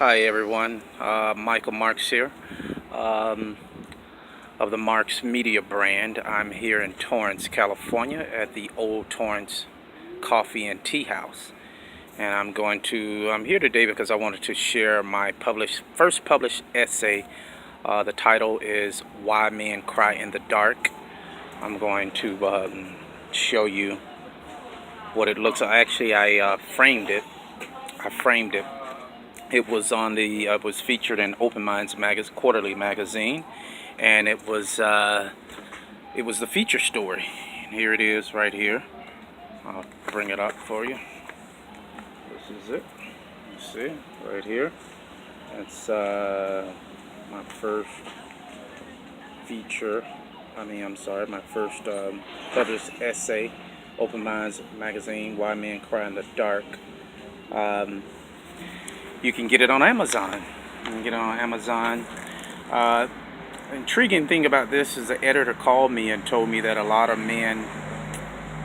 Hi everyone, Michael Marks here um, of the Marks Media brand. I'm here in Torrance, California at the Old Torrance Coffee and Tea House. And I'm here today because I wanted to share my first published essay. The title is Why Men Cry in the Dark. I'm going to show you what it looks like. Actually, I framed it. It was featured in Open Minds quarterly magazine, and it was the feature story. And here it is, right here. I'll bring it up for you. This is it. You see, right here. That's my first feature. My first published essay, Open Minds magazine. Why Men Cry in the Dark. You can get it on Amazon. Intriguing thing about this is the editor called me and told me that a lot of men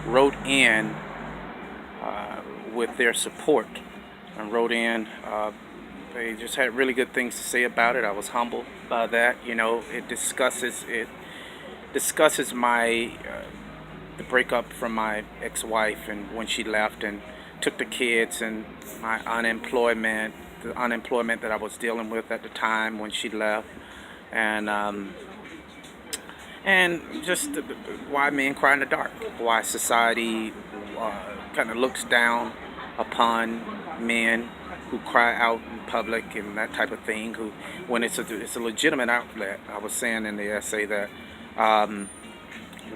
wrote in with their support and wrote in. They just had really good things to say about it. I was humbled by that. It discusses my the breakup from my ex-wife and when she left and took the kids and my the unemployment that I was dealing with at the time when she left, and just why men cry in the dark, why society kind of looks down upon men who cry out in public and that type of thing. Who, when it's a legitimate outlet. I was saying in the essay that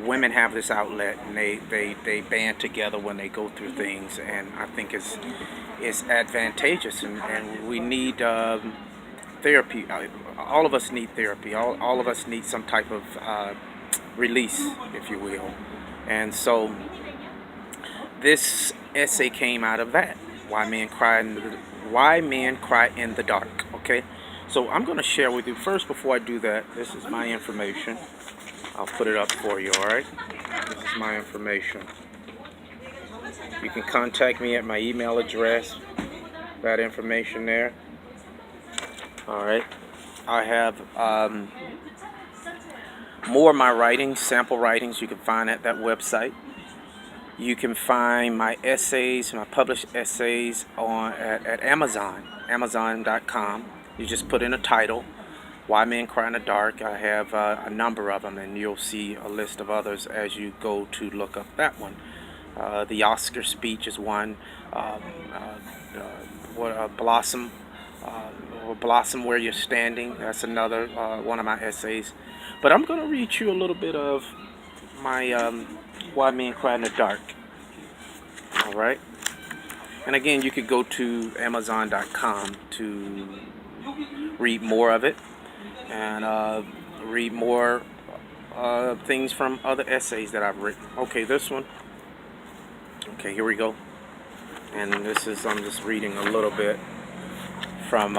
women have this outlet and they band together when they go through things, and I think it's advantageous, and we need therapy. All of us need therapy. All of us need some type of release, if you will. And so this essay came out of that. Why men cry in the dark. Okay, so I'm going to share with you first. Before I do that, this is my information. I'll put it up for you. All right, this is my information. You can contact me at my email address. That information there. All right. I have more of my writings, sample writings. You can find at that website. You can find my essays, my published essays at Amazon, Amazon.com. You just put in a title, Why Men Cry in the Dark. I have a number of them, and you'll see a list of others as you go to look up that one. The Oscar speech is one. Blossom Where You're Standing. That's another one of my essays. But I'm going to read you a little bit of my Why Men Cry in the Dark. All right. And again, you could go to Amazon.com to read more of it and read more things from other essays that I've written. Okay, this one. Okay, here we go. And I'm just reading a little bit from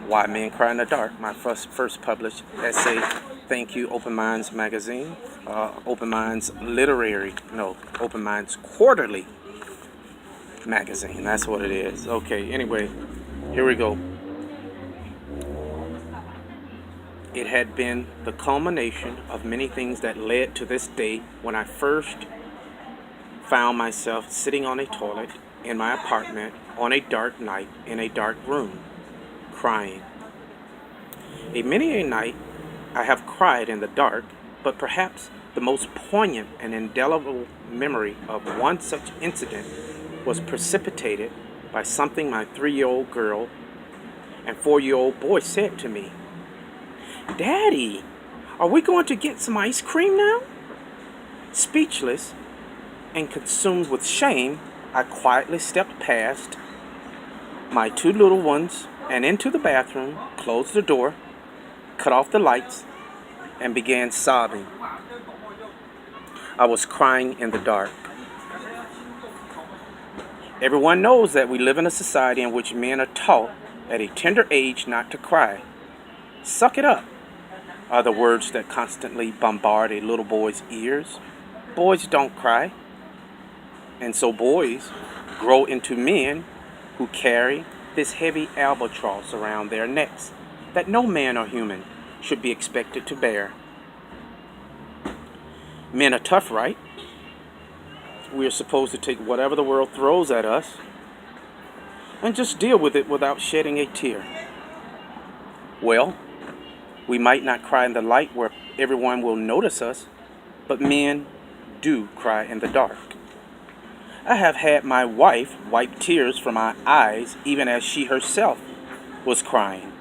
Why Men Cry in the Dark, my first published essay. Thank you, Open Minds magazine. Open Minds quarterly magazine. That's what it is. Okay, anyway, here we go. It had been the culmination of many things that led to this day when I first found myself sitting on a toilet in my apartment on a dark night in a dark room, crying. Many a night I have cried in the dark, but perhaps the most poignant and indelible memory of one such incident was precipitated by something my 3-year-old girl and 4-year-old boy said to me. "Daddy, are we going to get some ice cream now?" Speechless and consumed with shame, I quietly stepped past my 2 little ones and into the bathroom, closed the door, cut off the lights, and began sobbing. I was crying in the dark. Everyone knows that we live in a society in which men are taught at a tender age not to cry. "Suck it up" are the words that constantly bombard a little boy's ears. Boys don't cry. And so boys grow into men who carry this heavy albatross around their necks that no man or human should be expected to bear. Men are tough, right? We are supposed to take whatever the world throws at us and just deal with it without shedding a tear. Well, we might not cry in the light where everyone will notice us, but men do cry in the dark. I have had my wife wipe tears from my eyes even as she herself was crying,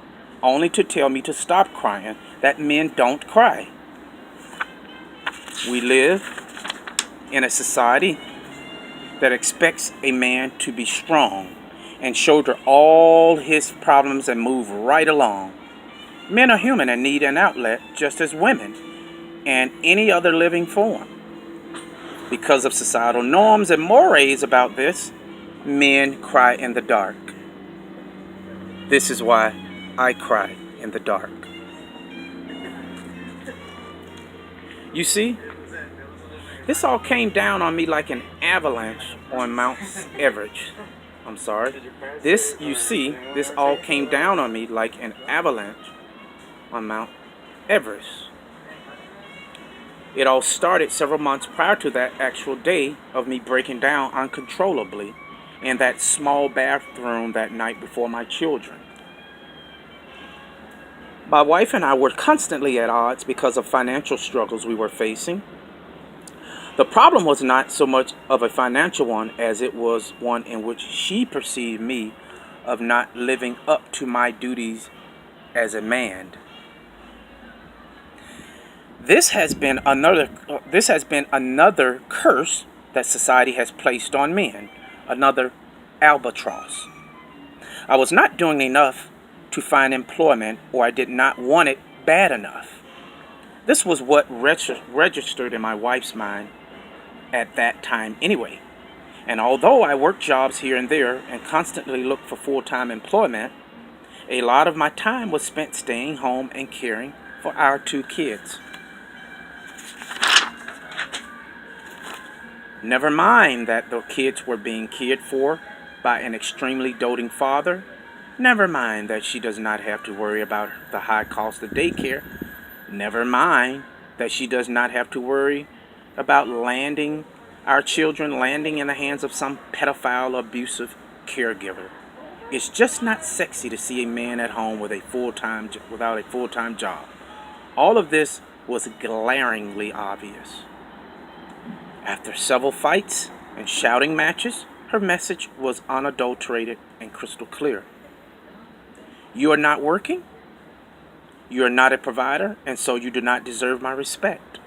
only to tell me to stop crying, that men don't cry. We live in a society that expects a man to be strong and shoulder all his problems and move right along. Men are human and need an outlet just as women and any other living form. Because of societal norms and mores about this, men cry in the dark. This is why I cry in the dark. You see, this all came down on me like an avalanche on Mount Everest. This all came down on me like an avalanche on Mount Everest. It all started several months prior to that actual day of me breaking down uncontrollably in that small bathroom that night before my children. My wife and I were constantly at odds because of financial struggles we were facing. The problem was not so much of a financial one as it was one in which she perceived me of not living up to my duties as a man. This has been another curse that society has placed on men, another albatross. I was not doing enough to find employment, or I did not want it bad enough. This was what registered in my wife's mind at that time anyway. And although I worked jobs here and there and constantly looked for full-time employment, a lot of my time was spent staying home and caring for our 2 kids. Never mind that the kids were being cared for by an extremely doting father. Never mind that she does not have to worry about the high cost of daycare. Never mind that she does not have to worry about our children landing in the hands of some pedophile, abusive caregiver. It's just not sexy to see a man at home without a full-time job. All of this was glaringly obvious. After several fights and shouting matches, her message was unadulterated and crystal clear. You are not working, you are not a provider, and so you do not deserve my respect.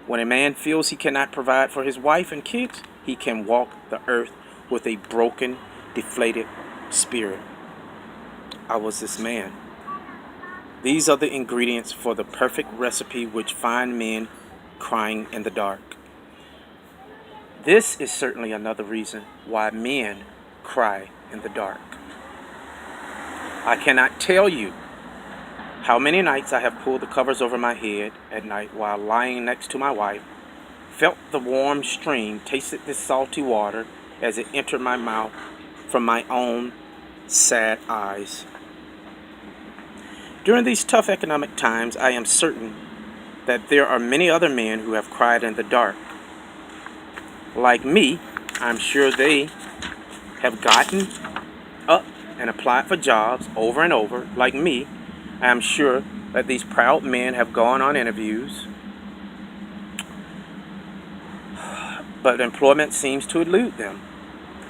When a man feels he cannot provide for his wife and kids, he can walk the earth with a broken, deflated spirit. I was this man. These are the ingredients for the perfect recipe which find men crying in the dark. This is certainly another reason why men cry in the dark. I cannot tell you how many nights I have pulled the covers over my head at night while lying next to my wife, felt the warm stream, tasted the salty water as it entered my mouth from my own sad eyes. During these tough economic times, I am certain that there are many other men who have cried in the dark. Like me, I'm sure they have gotten up and applied for jobs over and over. Like me, I am sure that these proud men have gone on interviews, but employment seems to elude them.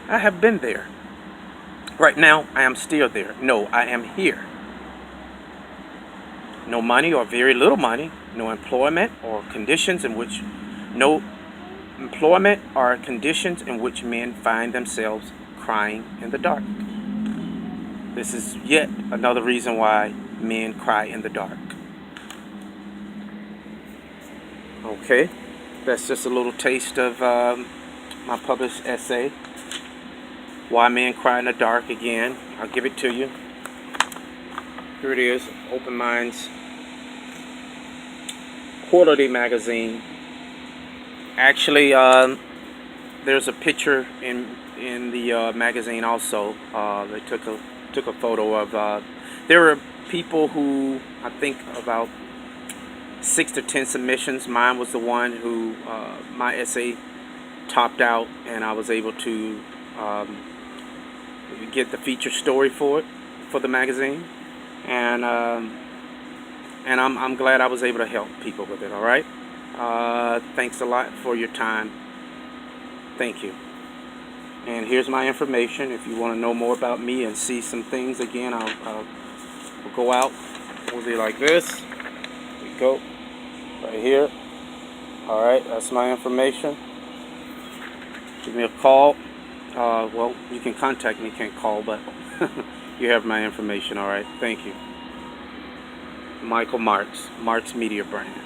I have been there. Right now, I am still there. No, I am here. No money or very little money, no employment or conditions in which men find themselves crying in the dark. This is yet another reason why men cry in the dark. Okay, that's just a little taste of my published essay, Why Men Cry in the Dark. Again, I'll give it to you. Here it is, Open Minds Quarterly Magazine. Actually, there's a picture in the magazine also. They took took a photo of. There were people who, I think about 6 to 10 submissions. Mine was the one who my essay topped out, and I was able to get the feature story for it, for the magazine, and I'm glad I was able to help people with it. All right. Thanks a lot for your time. Thank you. And here's my information. If you want to know more about me and see some things again, I'll go out. We'll be like this. There we go. Right here. All right. That's my information. Give me a call. Well, you can contact me. Can't call, but you have my information. All right. Thank you. Michael Marks, Marks Media Brand.